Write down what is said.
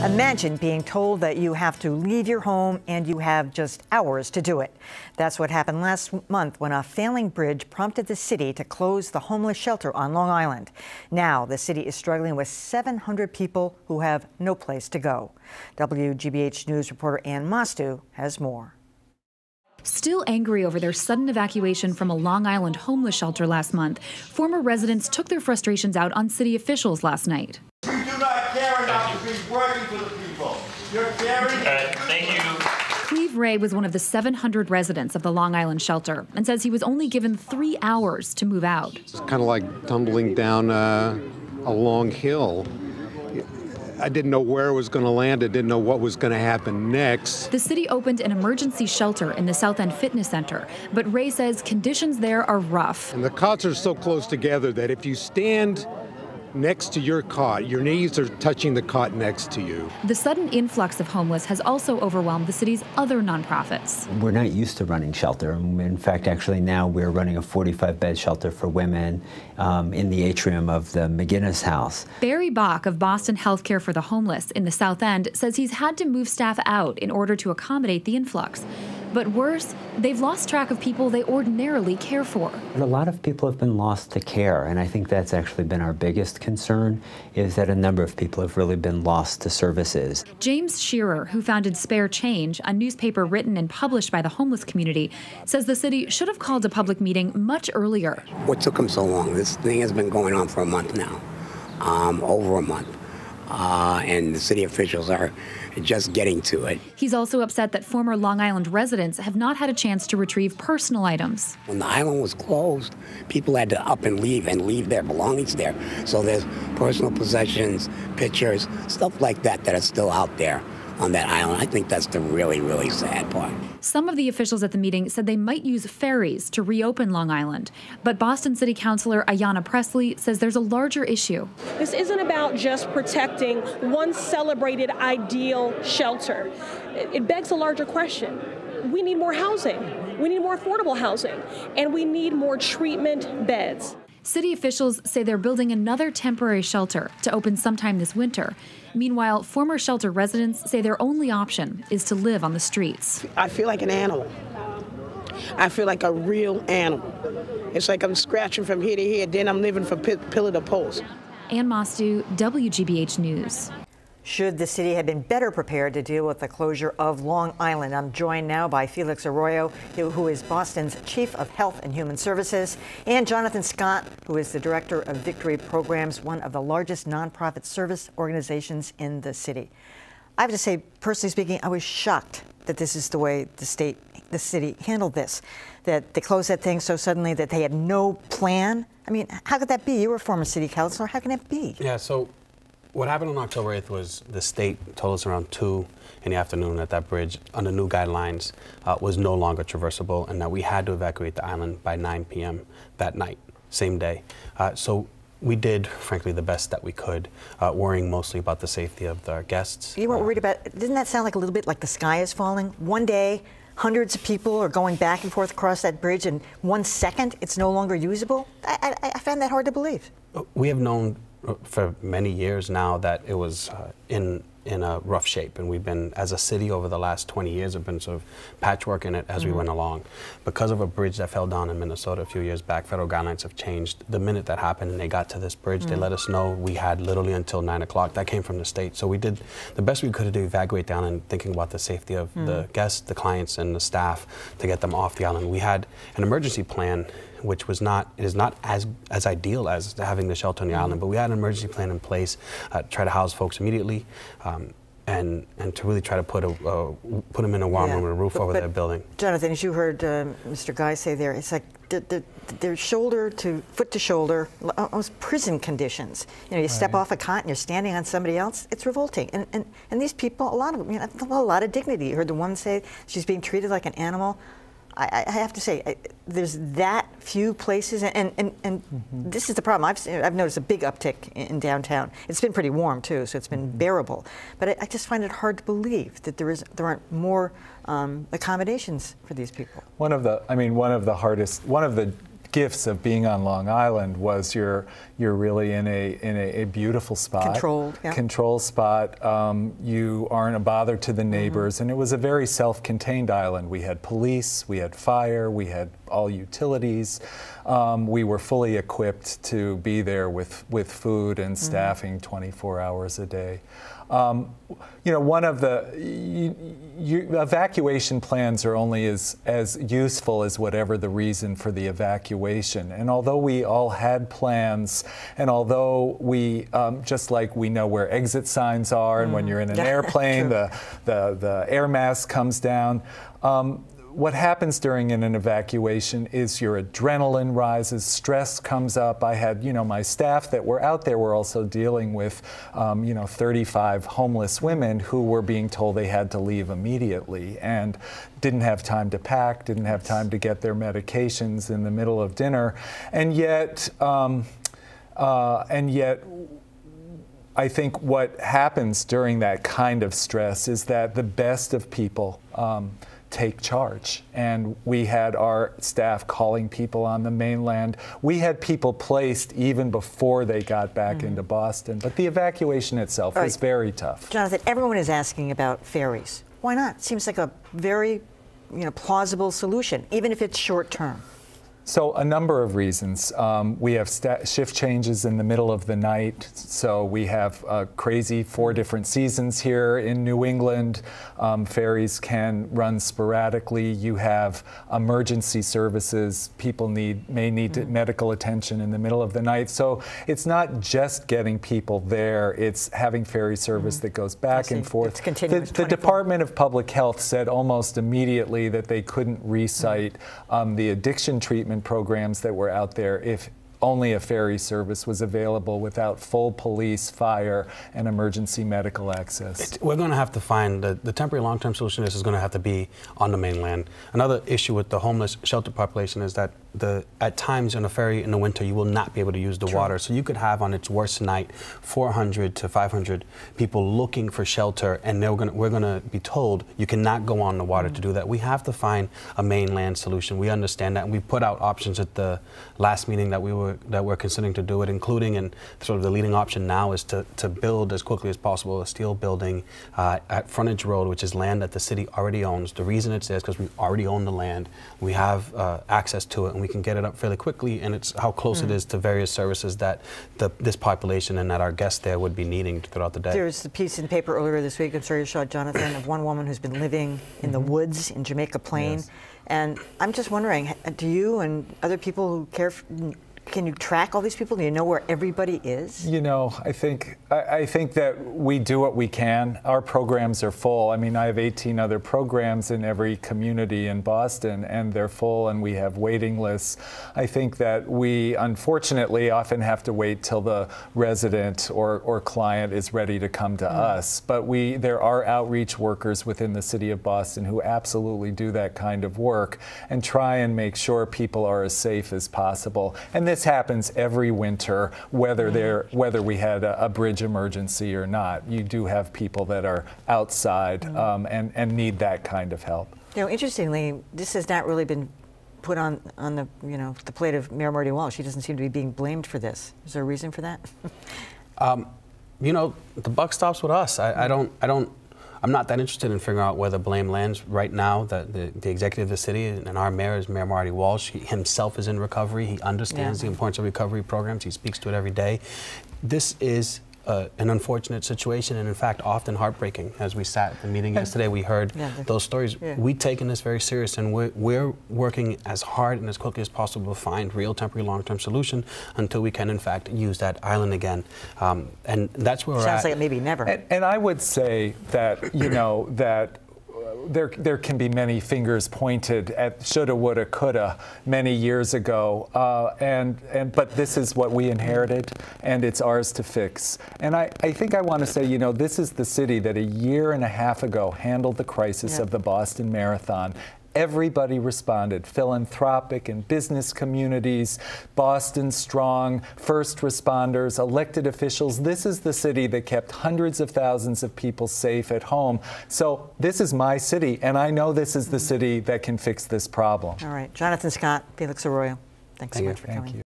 Imagine being told that you have to leave your home and you have just hours to do it. That's what happened last month when a failing bridge prompted the city to close the homeless shelter on Long Island. Now the city is struggling with 700 people who have no place to go. WGBH News reporter Ann Mostu has more. Still angry over their sudden evacuation from a Long Island homeless shelter last month, former residents took their frustrations out on city officials last night. You do not care enough to be working for the people. You're caring. Thank you. Cleve Ray was one of the 700 residents of the Long Island shelter and says he was only given 3 hours to move out. It's kind of like tumbling down a long hill. I didn't know where it was going to land. I didn't know what was going to happen next. The city opened an emergency shelter in the South End Fitness Center, but Ray says conditions there are rough. And the cots are so close together that if you stand next to your cot, your knees are touching the cot next to you. The sudden influx of homeless has also overwhelmed the city's other nonprofits. We're not used to running shelter. In fact, actually now we're running a 45-bed shelter for women in the atrium of the McGinnis House. Barry Bach of Boston Healthcare for the Homeless in the South End says he's had to move staff out in order to accommodate the influx. But worse, they've lost track of people they ordinarily care for. A lot of people have been lost to care, and I think that's actually been our biggest concern, is that a number of people have really been lost to services. James Shearer, who founded Spare Change, a newspaper written and published by the homeless community, says the city should have called a public meeting much earlier. What took them so long? This thing has been going on for a month now, over a month. And the city officials are just getting to it. He's also upset that former Long Island residents have not had a chance to retrieve personal items. When the island was closed, people had to up and leave their belongings there. So there's personal possessions, pictures, stuff like that that are still out there on that island. I think that's the really, really sad part. Some of the officials at the meeting said they might use ferries to reopen Long Island. But Boston City Councilor Ayanna Pressley says there's a larger issue. This isn't about just protecting one celebrated ideal shelter. It begs a larger question. We need more housing. We need more affordable housing. And we need more treatment beds. City officials say they're building another temporary shelter to open sometime this winter. Meanwhile, former shelter residents say their only option is to live on the streets. I feel like an animal. I feel like a real animal. It's like I'm scratching from here to here, then I'm living from pillar to post. Ann Mostu, WGBH News. Should the city have been better prepared to deal with the closure of Long Island? I'm joined now by Felix Arroyo, who is Boston's Chief of Health and Human Services, and Jonathan Scott, who is the Director of Victory Programs, one of the largest nonprofit service organizations in the city. I have to say, personally speaking, I was shocked that this is the way the city handled this, that they closed that thing so suddenly that they had no plan. I mean, how could that be? You were a former city councilor. How can it be? Yeah, so what happened on October 8th was the state told us around 2 in the afternoon that that bridge, under new guidelines, was no longer traversable and that we had to evacuate the island by 9 p.m. that night, same day. So we did, frankly, the best that we could, worrying mostly about the safety of our guests. You weren't worried about, didn't that sound like a little bit like the sky is falling? One day, hundreds of people are going back and forth across that bridge, and 1 second it's no longer usable? I found that hard to believe. We have known for many years now that it was in a rough shape, and we've been, as a city over the last 20 years, have been sort of patchworking it as we went along. Because of a bridge that fell down in Minnesota a few years back, federal guidelines have changed. The minute that happened and they got to this bridge, they let us know we had literally until 9 o'clock. That came from the state. So we did the best we could to evacuate down and thinking about the safety of the guests, the clients, and the staff to get them off the island. We had an emergency plan, which is not as ideal as having the shelter on the island, but we had an emergency plan in place to try to house folks immediately, and to really try to put them in a warm room with a roof over their building. Jonathan, as you heard Mr. Guy say there, it's like they're shoulder to foot to shoulder, almost prison conditions. You know, you step off a cot and you're standing on somebody else. It's revolting. And these people, a lot of them, you know, have a lot of dignity. You heard the woman say she's being treated like an animal. I have to say, there's that few places, and this is the problem. I've noticed a big uptick in downtown. It's been pretty warm too, so it's been bearable. But I just find it hard to believe that there aren't more accommodations for these people. One of the gifts of being on Long Island was you're really in a beautiful spot, controlled spot. You aren't a bother to the neighbors, and it was a very self-contained island. We had police, we had fire, we had all utilities. We were fully equipped to be there with food and staffing 24 hours a day. You know, one of the evacuation plans are only as useful as whatever the reason for the evacuation. And although we all had plans, and although we, just like we know where exit signs are, and when you're in an airplane, the air mask comes down. What happens during an evacuation is your adrenaline rises, stress comes up. I had, you know, my staff that were out there were also dealing with, you know, 35 homeless women who were being told they had to leave immediately and didn't have time to pack, didn't have time to get their medications in the middle of dinner, and yet I think what happens during that kind of stress is that the best of people take charge. And we had our staff calling people on the mainland. We had people placed even before they got back into Boston. But the evacuation itself was very tough. Jonathan, everyone is asking about ferries. Why not? It seems like a very, you know, plausible solution, even if it's short term. So a number of reasons. We have shift changes in the middle of the night. So we have crazy 4 different seasons here in New England. Ferries can run sporadically. You have emergency services. People may need medical attention in the middle of the night. So it's not just getting people there. It's having ferry service that goes back and forth. It's continuous. The Department of Public Health said almost immediately that they couldn't recite the addiction treatment programs that were out there if only a ferry service was available without full police, fire, and emergency medical access. We're going to have to find the temporary long-term solution. This is going to have to be on the mainland. Another issue with the homeless shelter population is that at times on a ferry in the winter you will not be able to use the water. So you could have on its worst night 400 to 500 people looking for shelter, and we're going to be told you cannot go on the water to do that. We have to find a mainland solution. We understand that, and we put out options at the last meeting that we're considering to do it, including, and sort of the leading option now is to build as quickly as possible a steel building at Frontage Road, which is land that the city already owns. The reason it's there is because we already own the land. We have access to it, and we can get it up fairly quickly, and it's how close it is to various services that this population and that our guests there would be needing throughout the day. There was a piece in the paper earlier this week, I'm sorry you saw, Jonathan, of one woman who's been living in the woods in Jamaica Plain. Yes. And I'm just wondering, do you and other people who care, can you track all these people? Do you know where everybody is? You know, I think that we do what we can. Our programs are full. I mean, I have 18 other programs in every community in Boston, and they're full, and we have waiting lists. I think that we, unfortunately, often have to wait till the resident or client is ready to come to us. But there are outreach workers within the city of Boston who absolutely do that kind of work and try and make sure people are as safe as possible. And this happens every winter, whether we had a bridge emergency or not. You do have people that are outside and need that kind of help. You know, interestingly, this has not really been put on the the plate of Mayor Marty Walsh. She doesn't seem to be being blamed for this. Is there a reason for that? You know, the buck stops with us. I'm not that interested in figuring out where the blame lands right now. The executive of the city and our mayor is Mayor Marty Walsh. He himself is in recovery. He understands the importance of recovery programs. He speaks to it every day. This is an unfortunate situation, and in fact often heartbreaking. As we sat at the meeting yesterday, we heard those stories. We've taken this very serious, and we're working as hard and as quickly as possible to find real temporary long-term solution until we can in fact use that island again. And that's where we're at. Sounds like maybe never. And I would say that, that there can be many fingers pointed at shoulda, woulda, coulda many years ago, but this is what we inherited, and it's ours to fix. And I think I want to say, this is the city that a year and a half ago handled the crisis of the Boston Marathon. Everybody responded, philanthropic and business communities, Boston Strong, first responders, elected officials. This is the city that kept hundreds of thousands of people safe at home. So this is my city, and I know this is the city that can fix this problem. All right. Jonathan Scott, Felix Arroyo. Thanks so much for coming. Thank you.